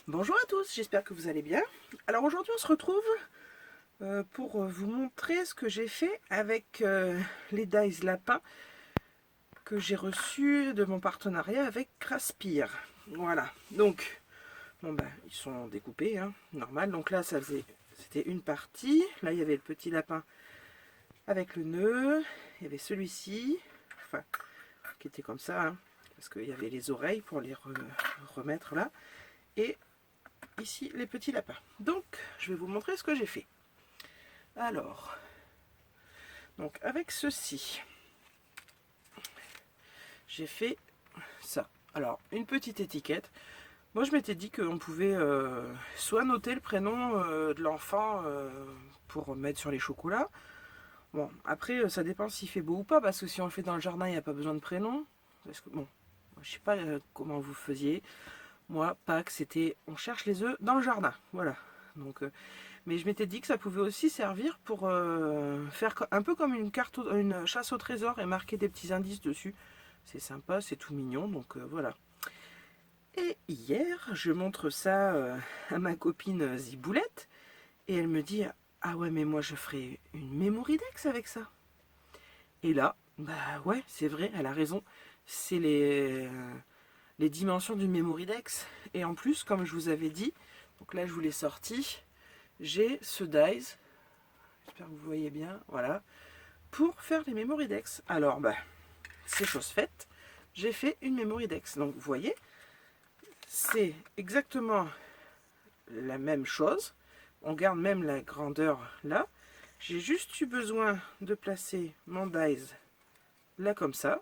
Bonjour à tous, j'espère que vous allez bien. Alors aujourd'hui on se retrouve pour vous montrer ce que j'ai fait avec les dies lapins que j'ai reçus de mon partenariat avec Craspire. Voilà, donc bon ben ils sont découpés, hein, normal. Donc là c'était une partie. Là il y avait le petit lapin avec le nœud, il y avait celui-ci, enfin qui était comme ça, hein, parce qu'il y avait les oreilles pour les remettre là. Et ici les petits lapins. Donc je vais vous montrer ce que j'ai fait. Alors, donc avec ceci, j'ai fait ça. Alors, une petite étiquette. Moi, je m'étais dit qu'on pouvait soit noter le prénom de l'enfant pour mettre sur les chocolats. Bon, après, ça dépend s'il fait beau ou pas, parce que si on le fait dans le jardin, il n'y a pas besoin de prénom. Parce que, bon, je sais pas comment vous faisiez. Moi, Pâques, c'était on cherche les œufs dans le jardin. Voilà. Donc, mais je m'étais dit que ça pouvait aussi servir pour faire un peu comme une carte, une chasse au trésor et marquer des petits indices dessus. C'est sympa, c'est tout mignon, donc voilà. Et hier, je montre ça à ma copine Ziboulette et elle me dit ah ouais, mais moi je ferai une Mémoridex avec ça. Et là, bah ouais, c'est vrai, elle a raison. C'est les dimensions du Mémoridex. Et en plus, comme je vous avais dit, donc là je vous l'ai sorti, j'ai ce dies, j'espère que vous voyez bien, voilà, pour faire les Mémoridex. Alors, bah, c'est chose faite, j'ai fait une Mémoridex. Donc, vous voyez, c'est exactement la même chose. On garde même la grandeur là. J'ai juste eu besoin de placer mon dies là comme ça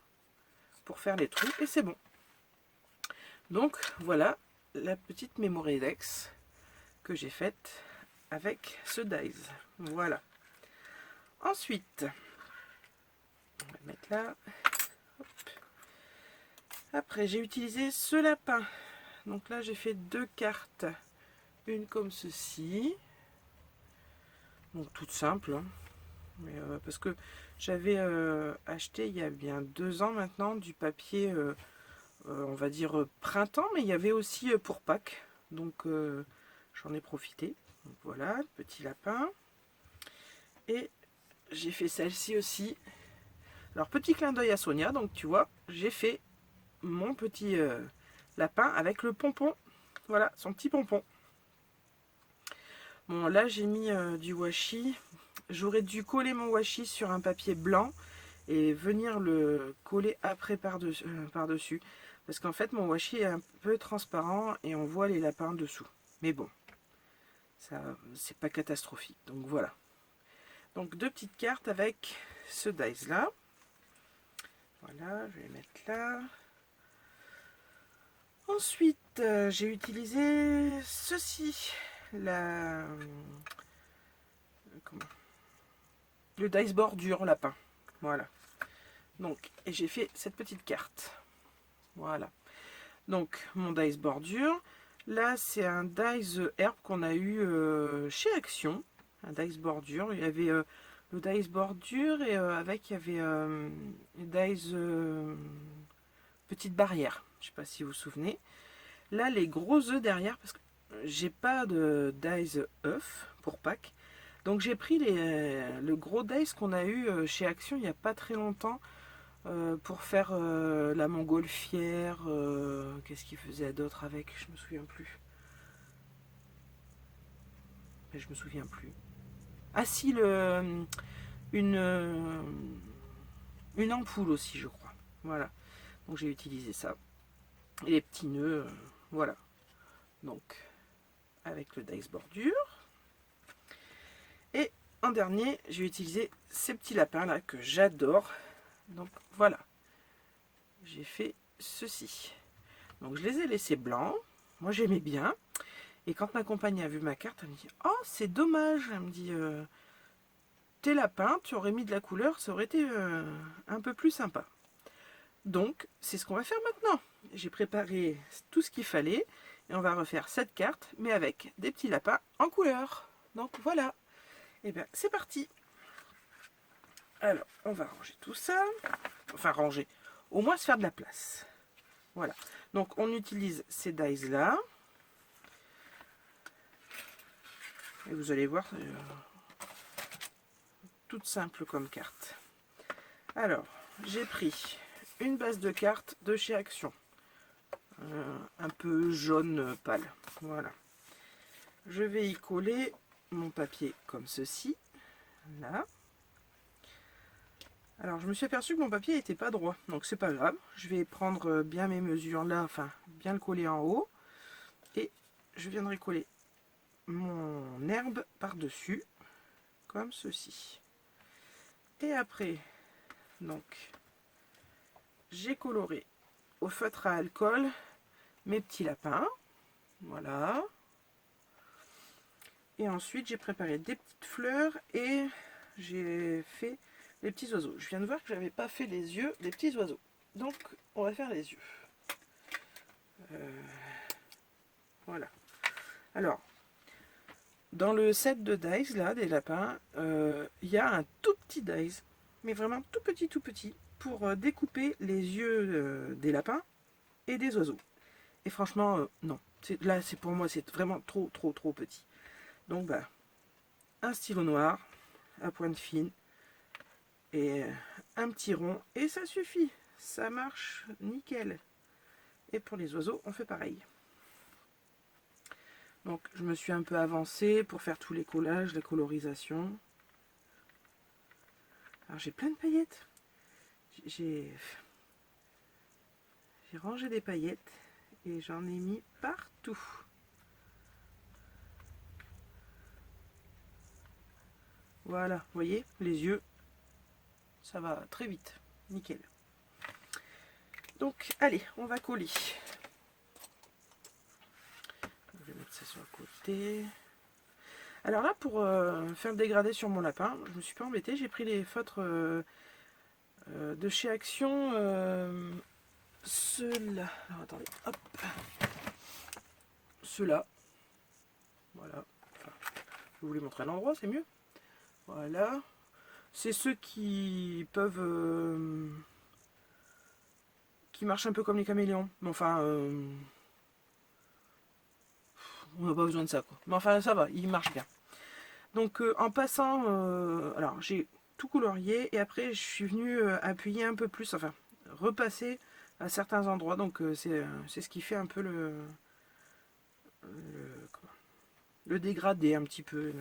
pour faire les trous et c'est bon. Donc, voilà la petite Mémoridex que j'ai faite avec ce dies. Voilà. Ensuite, on va le mettre là. Hop. Après, j'ai utilisé ce lapin. Donc là, j'ai fait deux cartes. Une comme ceci. Donc toute simple. Hein. Mais, parce que j'avais acheté il y a bien 2 ans maintenant du papier, on va dire printemps. Mais il y avait aussi pour Pâques. Donc j'en ai profité. Donc voilà, le petit lapin. Et j'ai fait celle-ci aussi. Alors petit clin d'œil à Sonia. Donc tu vois, j'ai fait mon petit lapin avec le pompon. Voilà, son petit pompon. Bon, là j'ai mis du washi. J'aurais dû coller mon washi sur un papier blanc et venir le coller après par-dessus. Parce qu'en fait mon washi est un peu transparent et on voit les lapins dessous. Mais bon, ça c'est pas catastrophique. Donc voilà. Donc deux petites cartes avec ce dies là. Voilà, je vais les mettre là. Ensuite, j'ai utilisé ceci, le dice bordure lapin. Voilà. Donc, et j'ai fait cette petite carte. Voilà. Donc, mon dice bordure. Là, c'est un dice herbe qu'on a eu chez Action. Un dice bordure. Il y avait le dice bordure et avec, il y avait le dice petite barrière. Je ne sais pas si vous vous souvenez. Là, les gros œufs derrière, parce que j'ai pas de dice œuf pour Pâques. Donc j'ai pris le gros dice qu'on a eu chez Action il n'y a pas très longtemps pour faire la montgolfière. Qu'est-ce qu'il faisait d'autre avec? Je me souviens plus. Mais je me souviens plus. Ah si, une, une ampoule aussi, je crois. Voilà. Donc j'ai utilisé ça. Et les petits nœuds, voilà. Donc avec le dice bordure. Et en dernier, j'ai utilisé ces petits lapins là que j'adore. Donc voilà, j'ai fait ceci. Donc je les ai laissés blancs. Moi j'aimais bien. Et quand ma compagne a vu ma carte, elle me dit oh c'est dommage. Elle me dit tes lapins, tu aurais mis de la couleur, ça aurait été un peu plus sympa. Donc c'est ce qu'on va faire maintenant. J'ai préparé tout ce qu'il fallait et on va refaire cette carte, mais avec des petits lapins en couleur. Donc voilà. Et bien c'est parti. Alors on va ranger tout ça. Enfin ranger. Au moins se faire de la place. Voilà. Donc on utilise ces dies là. Et vous allez voir, toute simple comme carte. Alors, j'ai pris une base de cartes de chez Action. Un peu jaune pâle. Voilà. Je vais y coller mon papier comme ceci. Là. Alors, je me suis aperçu que mon papier n'était pas droit. Donc, c'est pas grave. Je vais prendre bien mes mesures là. Enfin, bien le coller en haut. Et je viendrai coller mon herbe par-dessus. Comme ceci. Et après, donc, j'ai coloré au feutre à alcool mes petits lapins. Voilà. Et ensuite, j'ai préparé des petites fleurs et j'ai fait les petits oiseaux. Je viens de voir que j'avais pas fait les yeux des petits oiseaux. Donc, on va faire les yeux. Voilà. Alors, dans le set de dies, là, des lapins, il y a un tout petit dies, mais vraiment tout petit, pour découper les yeux des lapins et des oiseaux. Et franchement, non. Là, c'est pour moi, c'est vraiment trop petit. Donc, bah, un stylo noir à pointe fine et un petit rond et ça suffit. Ça marche nickel. Et pour les oiseaux, on fait pareil. Donc, je me suis un peu avancée pour faire tous les collages, les colorisations. Alors, j'ai plein de paillettes. J'ai rangé des paillettes et j'en ai mis partout. Voilà, vous voyez, les yeux, ça va très vite, nickel. Donc, allez, on va coller. Je vais mettre ça sur le côté. Alors là, pour faire le dégradé sur mon lapin, je me suis pas embêtée, j'ai pris les feutres de chez Action. Ceux-là, alors attendez, hop, ceux-là, voilà. Enfin, je vais vous les montrer à l'endroit, c'est mieux. Voilà. C'est ceux qui peuvent... qui marchent un peu comme les caméléons. Mais enfin... on n'a pas besoin de ça, quoi. Mais enfin, ça va, ils marchent bien. Donc, en passant... alors, j'ai tout colorié. Et après, je suis venue appuyer un peu plus. Enfin, repasser à certains endroits. Donc, c'est ce qui fait un peu le dégradé, un petit peu.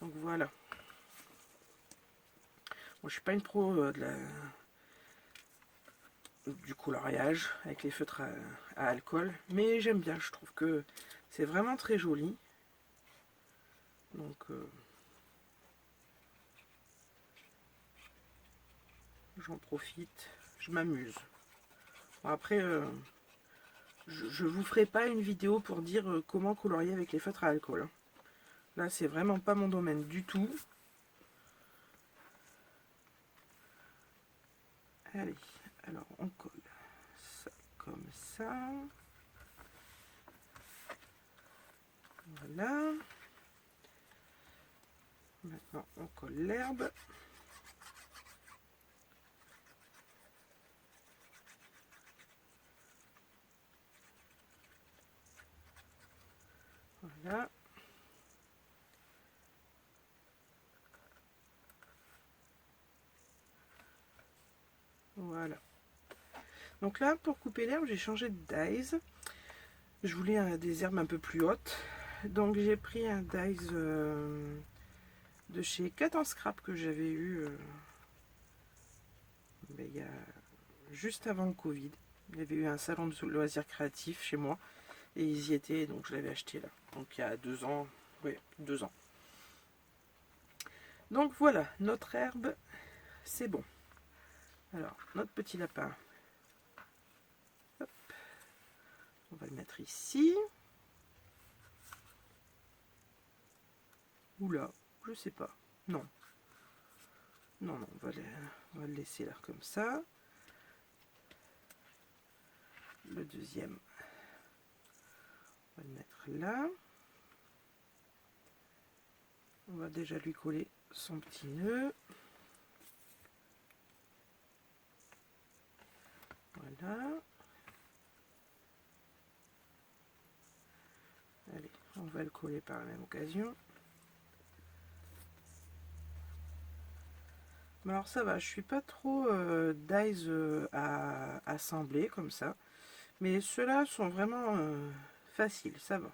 Donc, voilà. Bon, je suis pas une pro du coloriage avec les feutres à alcool, mais j'aime bien, je trouve que c'est vraiment très joli. Donc j'en profite, je m'amuse. Bon, après, je vous ferai pas une vidéo pour dire comment colorier avec les feutres à alcool, hein. Là, c'est vraiment pas mon domaine du tout. Allez, alors on colle ça comme ça. Voilà. Maintenant, on colle l'herbe. Voilà. Voilà. Donc là, pour couper l'herbe, j'ai changé de dies. Je voulais des herbes un peu plus hautes. Donc j'ai pris un dies de chez Cut en Scrap que j'avais eu il y a juste avant le Covid. Il y avait eu un salon de loisirs créatifs chez moi et ils y étaient, donc je l'avais acheté là. Donc il y a 2 ans, oui, 2 ans. Donc voilà, notre herbe, c'est bon. Alors, notre petit lapin, hop, on va le mettre ici. Ou là, je sais pas. Non. Non, non, on va le laisser là comme ça. Le deuxième, on va le mettre là. On va déjà lui coller son petit nœud. Voilà. Allez, on va le coller par la même occasion. Mais alors ça va, je suis pas trop dies à assembler comme ça. Mais ceux-là sont vraiment faciles, ça va.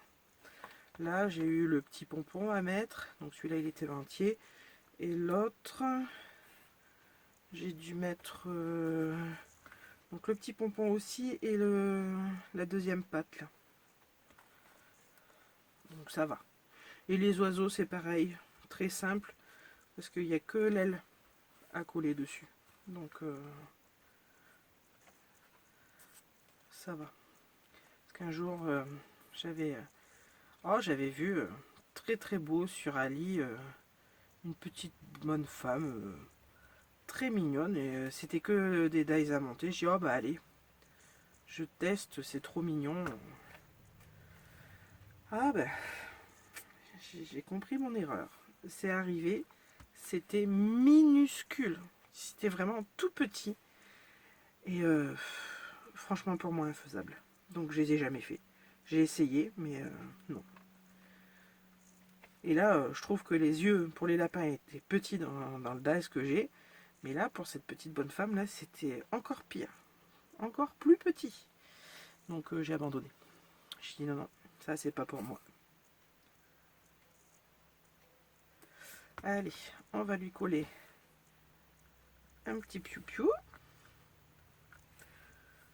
Là, j'ai eu le petit pompon à mettre. Donc celui-là, il était entier. Et l'autre, j'ai dû mettre donc le petit pompon aussi et la deuxième patte là. Donc ça va. Et les oiseaux, c'est pareil. Très simple. Parce qu'il n'y a que l'aile à coller dessus. Donc ça va. Parce qu'un jour, j'avais vu très très beau sur Ali une petite bonne femme très mignonne et c'était que des dies à monter. J'ai dit oh bah allez, je teste, c'est trop mignon. Ah ben, j'ai compris mon erreur. C'est arrivé, c'était minuscule, c'était vraiment tout petit et franchement pour moi infaisable. Donc je les ai jamais fait. J'ai essayé, mais non. Et là, je trouve que les yeux pour les lapins étaient petits dans le dice que j'ai. Mais là, pour cette petite bonne femme, là, c'était encore pire. Encore plus petit. Donc j'ai abandonné. Je dis non, non, ça c'est pas pour moi. Allez, on va lui coller un petit piou-piou.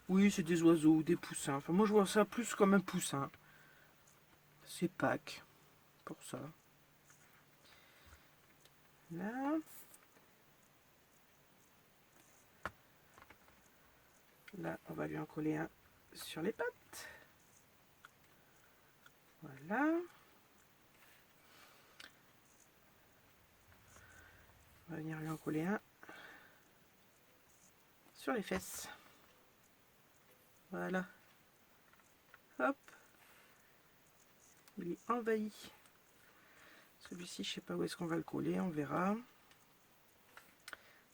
Oui, c'est des oiseaux ou des poussins. Enfin, moi je vois ça plus comme un poussin. C'est Pâques, pour ça. Là. Là, on va lui en coller un sur les pattes. Voilà. On va venir lui en coller un sur les fesses. Voilà. Hop. Il est envahi. Celui-ci, je sais pas où est-ce qu'on va le coller, on verra.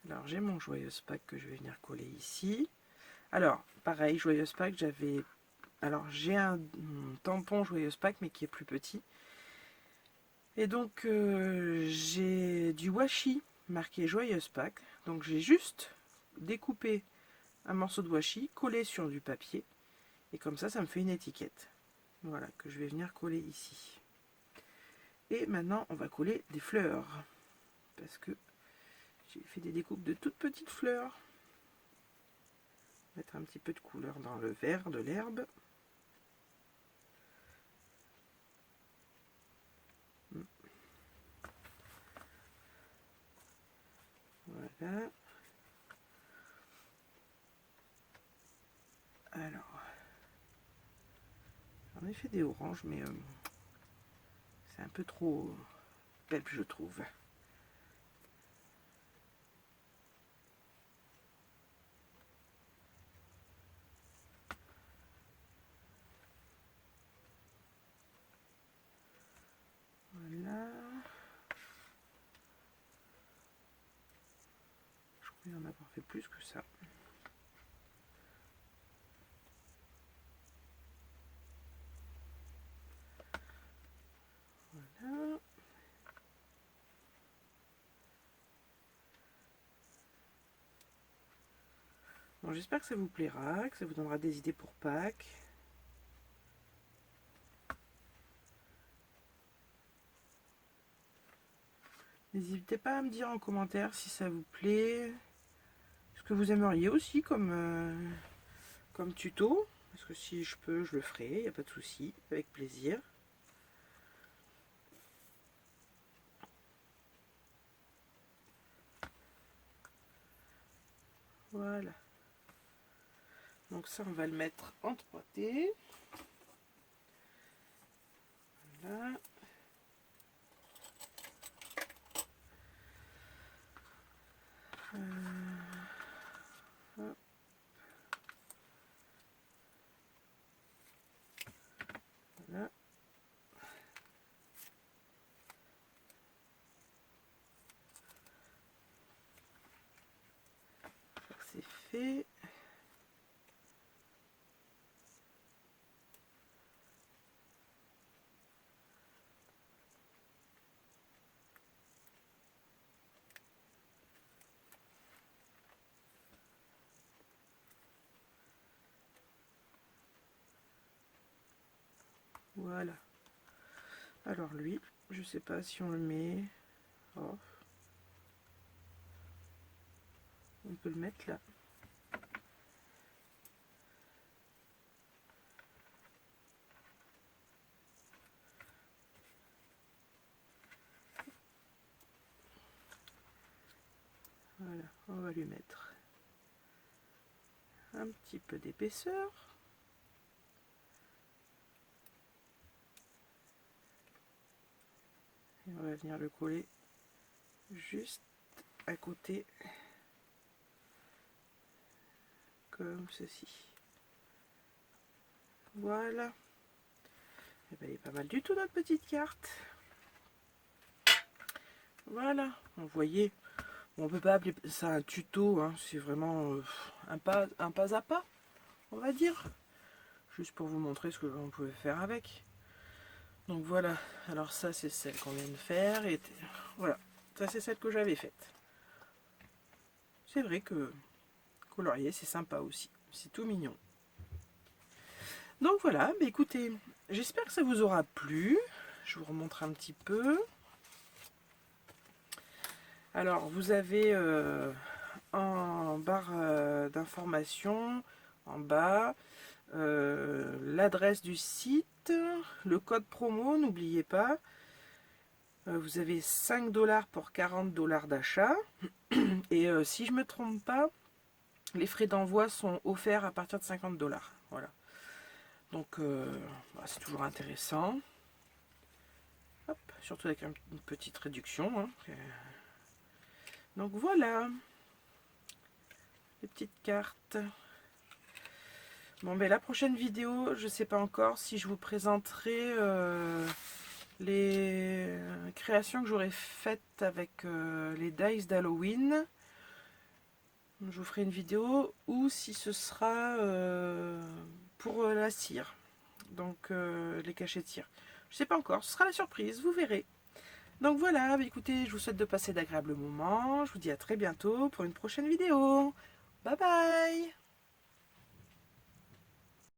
Alors, j'ai mon joyeuse Pâques que je vais venir coller ici. Alors, pareil, joyeuse Pâques, j'avais... Alors, j'ai un tampon joyeuse Pâques, mais qui est plus petit. Et donc, j'ai du washi marqué joyeuse Pâques. Donc, j'ai juste découpé un morceau de washi, collé sur du papier. Et comme ça me fait une étiquette. Voilà, que je vais venir coller ici. Et maintenant, on va coller des fleurs. Parce que j'ai fait des découpes de toutes petites fleurs. Mettre un petit peu de couleur dans le vert de l'herbe. Voilà. Alors, j'en ai fait des oranges, mais c'est un peu trop belge, je trouve. Voilà. Je crois y en avoir fait plus que ça. Voilà. Bon, j'espère que ça vous plaira, que ça vous donnera des idées pour Pâques. N'hésitez pas à me dire en commentaire si ça vous plaît, ce que vous aimeriez aussi comme tuto. Parce que si je peux, je le ferai, il n'y a pas de souci, avec plaisir. Voilà. Donc ça, on va le mettre en 3T. Voilà. Hop. Voilà. C'est fait. Voilà. Alors lui, je sais pas si on le met. Oh. On peut le mettre là. Voilà, on va lui mettre un petit peu d'épaisseur. Et on va venir le coller juste à côté, comme ceci. Voilà. Et ben, elle est pas mal du tout notre petite carte. Voilà, vous voyez, on peut pas appeler ça un tuto, hein, c'est vraiment un pas à pas, on va dire. Juste pour vous montrer ce que l'on pouvait faire avec. Donc voilà, alors ça c'est celle qu'on vient de faire, et voilà, ça c'est celle que j'avais faite. C'est vrai que colorier c'est sympa aussi, c'est tout mignon. Donc voilà, bah écoutez, j'espère que ça vous aura plu. Je vous remontre un petit peu. Alors vous avez en barre d'information, en bas, l'adresse du site, le code promo, n'oubliez pas. Vous avez 5 $ pour 40 $ d'achat. Et si je ne me trompe pas, les frais d'envoi sont offerts à partir de 50 $. Voilà. Donc c'est toujours intéressant. Hop, surtout avec une petite réduction. Hein. Donc voilà. Les petites cartes. Bon, ben la prochaine vidéo, je ne sais pas encore si je vous présenterai les créations que j'aurais faites avec les dice d'Halloween. Je vous ferai une vidéo, ou si ce sera pour la cire, donc les cachets de cire. Je ne sais pas encore, ce sera la surprise, vous verrez. Donc voilà, écoutez, je vous souhaite de passer d'agréables moments. Je vous dis à très bientôt pour une prochaine vidéo. Bye bye!